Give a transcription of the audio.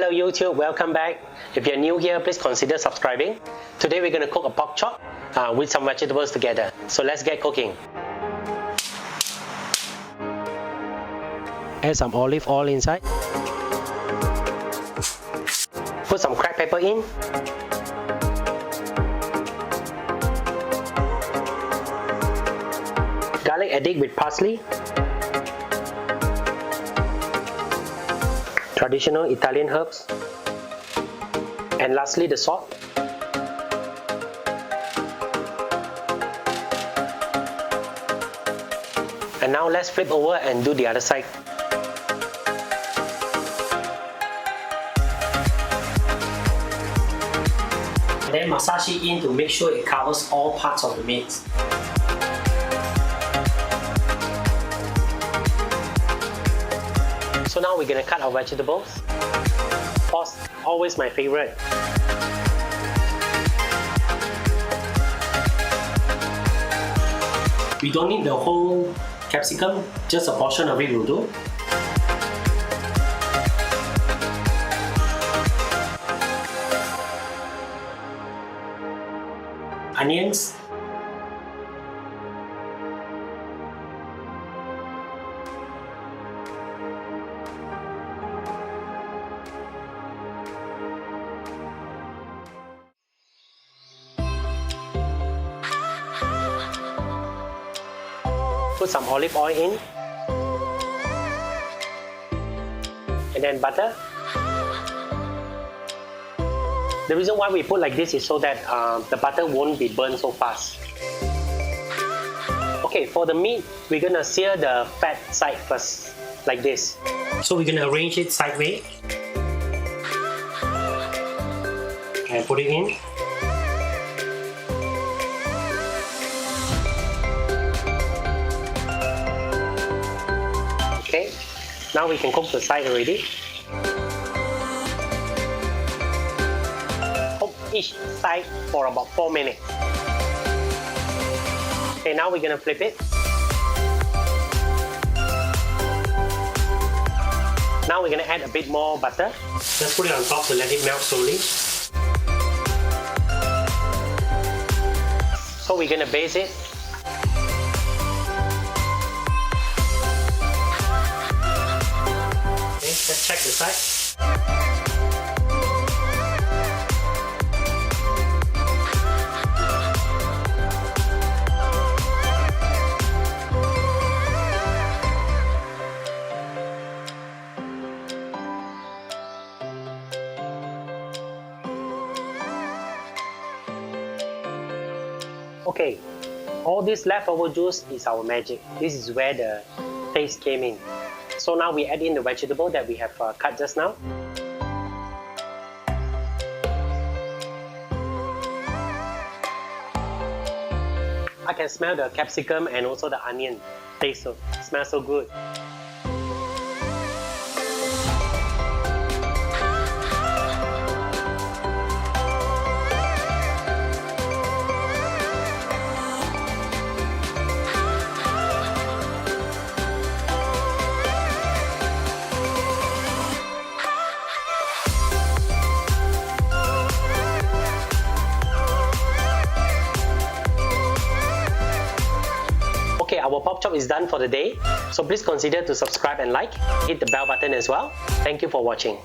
Hello YouTube, welcome back. If you're new here, please consider subscribing. Today we're going to cook a pork chop with some vegetables together. So let's get cooking. Add some olive oil inside. Put some cracked pepper in. Garlic addict with parsley. Traditional Italian herbs. And lastly, the salt. And now let's flip over and do the other side. Then massage it in to make sure it covers all parts of the meat. So now we're gonna cut our vegetables. Pause, always my favorite. We don't need the whole capsicum, just a portion of it will do. Onions. Put some olive oil in. And then butter. The reason why we put like this is so that the butter won't be burned so fast. Okay, for the meat, we're gonna sear the fat side first, like this. So we're gonna arrange it sideways. And put it in. Okay, now we can cook the side already. Cook each side for about 4 minutes. Okay, now we're gonna flip it. Now we're gonna add a bit more butter. Just put it on top to let it melt slowly. So we're gonna baste it. Let's check the side. Okay, all this leftover juice is our magic. This is where the taste came in. So now we add in the vegetable that we have cut just now. I can smell the capsicum and also the onion. Smells so good. Okay, our pork chop is done for the day. So please consider to subscribe and like. Hit the bell button as well. Thank you for watching.